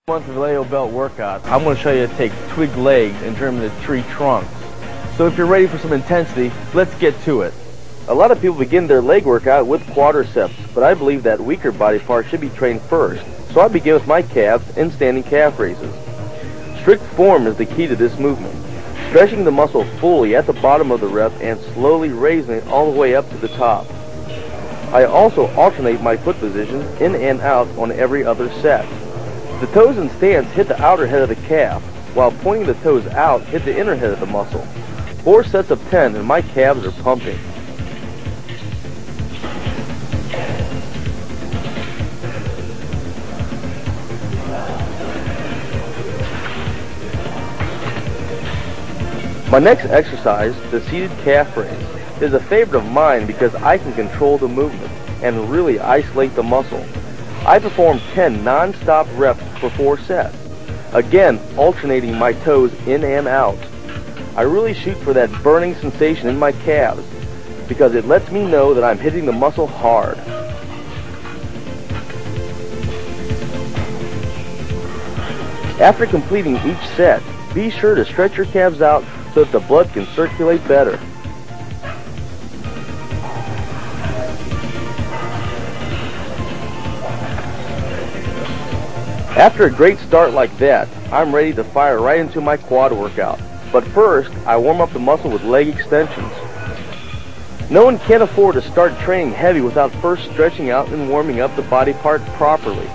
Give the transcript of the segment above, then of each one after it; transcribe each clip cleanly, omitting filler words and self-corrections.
Month relay belt workout, I'm going to show you how to take twig legs and turn them into tree trunks. So if you're ready for some intensity, let's get to it. A lot of people begin their leg workout with quadriceps, but I believe that weaker body parts should be trained first. So I begin with my calves in standing calf raises. Strict form is the key to this movement. Stretching the muscle fully at the bottom of the rep and slowly raising it all the way up to the top. I also alternate my foot positions in and out on every other set. The toes in stance hit the outer head of the calf, while pointing the toes out hit the inner head of the muscle. 4 sets of 10 and my calves are pumping. My next exercise, the seated calf raise, is a favorite of mine because I can control the movement and really isolate the muscle. I perform 10 non-stop reps for 4 sets, again alternating my toes in and out. I really shoot for that burning sensation in my calves because it lets me know that I'm hitting the muscle hard. After completing each set, be sure to stretch your calves out so that the blood can circulate better. After a great start like that, I'm ready to fire right into my quad workout. But first, I warm up the muscle with leg extensions. No one can afford to start training heavy without first stretching out and warming up the body part properly.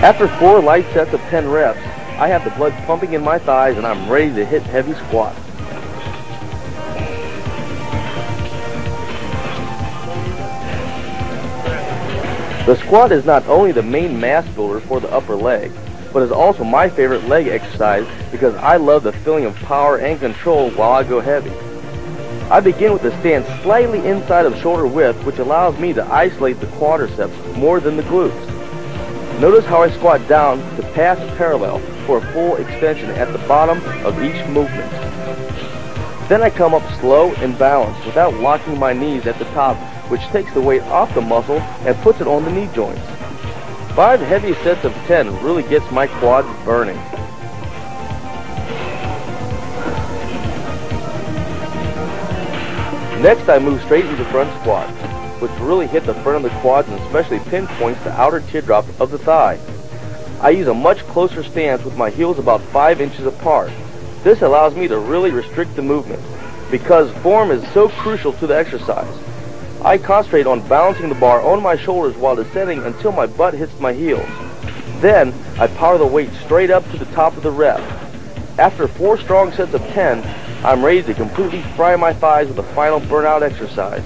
After 4 light sets of 10 reps, I have the blood pumping in my thighs and I'm ready to hit heavy squats. The squat is not only the main mass builder for the upper leg, but is also my favorite leg exercise because I love the feeling of power and control while I go heavy. I begin with a stance slightly inside of shoulder width, which allows me to isolate the quadriceps more than the glutes. Notice how I squat down to pass parallel for a full extension at the bottom of each movement. Then I come up slow and balanced without locking my knees at the top, which takes the weight off the muscle and puts it on the knee joints. 5 heavy sets of 10 really gets my quads burning. Next I move straight into front squats, which really hit the front of the quads and especially pinpoints the outer teardrop of the thigh. I use a much closer stance with my heels about 5 inches apart. This allows me to really restrict the movement because form is so crucial to the exercise. I concentrate on balancing the bar on my shoulders while descending until my butt hits my heels. Then I power the weight straight up to the top of the rep. After 4 strong sets of 10, I'm ready to completely fry my thighs with the final burnout exercise.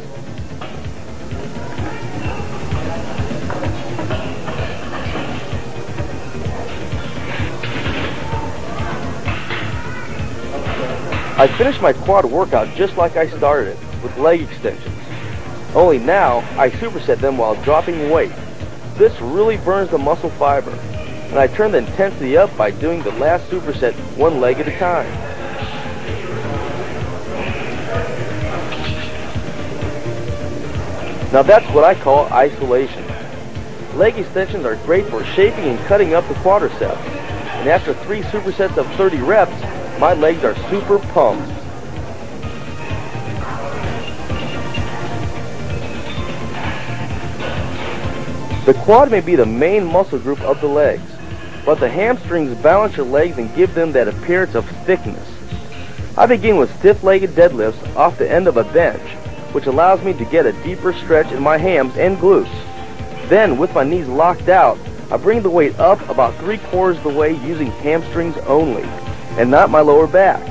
I finish my quad workout just like I started it, with leg extensions. Only now, I superset them while dropping weight. This really burns the muscle fiber, and I turn the intensity up by doing the last superset 1 leg at a time. Now that's what I call isolation. Leg extensions are great for shaping and cutting up the quadriceps, and after 3 supersets of 30 reps, my legs are super pumped. The quad may be the main muscle group of the legs, but the hamstrings balance your legs and give them that appearance of thickness. I begin with stiff-legged deadlifts off the end of a bench, which allows me to get a deeper stretch in my hams and glutes. Then, with my knees locked out, I bring the weight up about 3/4 of the way using hamstrings only, and not my lower back.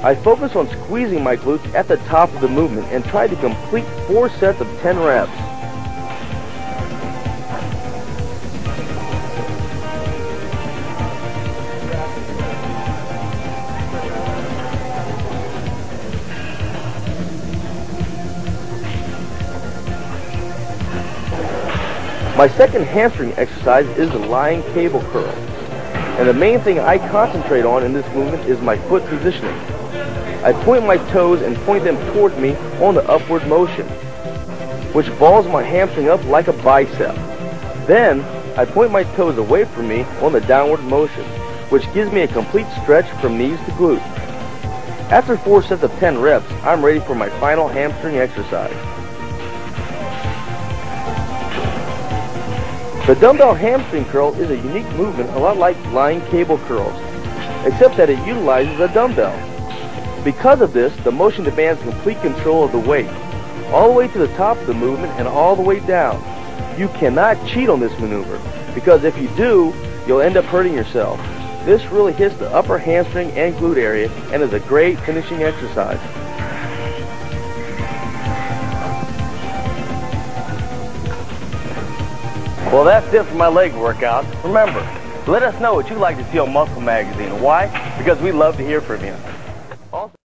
I focus on squeezing my glutes at the top of the movement and try to complete 4 sets of 10 reps. My second hamstring exercise is the lying cable curl. And the main thing I concentrate on in this movement is my foot positioning. I point my toes and point them towards me on the upward motion, which balls my hamstring up like a bicep. Then, I point my toes away from me on the downward motion, which gives me a complete stretch from knees to glute. After 4 sets of 10 reps, I'm ready for my final hamstring exercise. The dumbbell hamstring curl is a unique movement, a lot like flying cable curls, except that it utilizes a dumbbell. Because of this, the motion demands complete control of the weight, all the way to the top of the movement and all the way down. You cannot cheat on this maneuver, because if you do, you'll end up hurting yourself. This really hits the upper hamstring and glute area and is a great finishing exercise. Well, that's it for my leg workout. Remember, let us know what you'd like to see on Muscle Magazine. Why? Because we love to hear from you. Also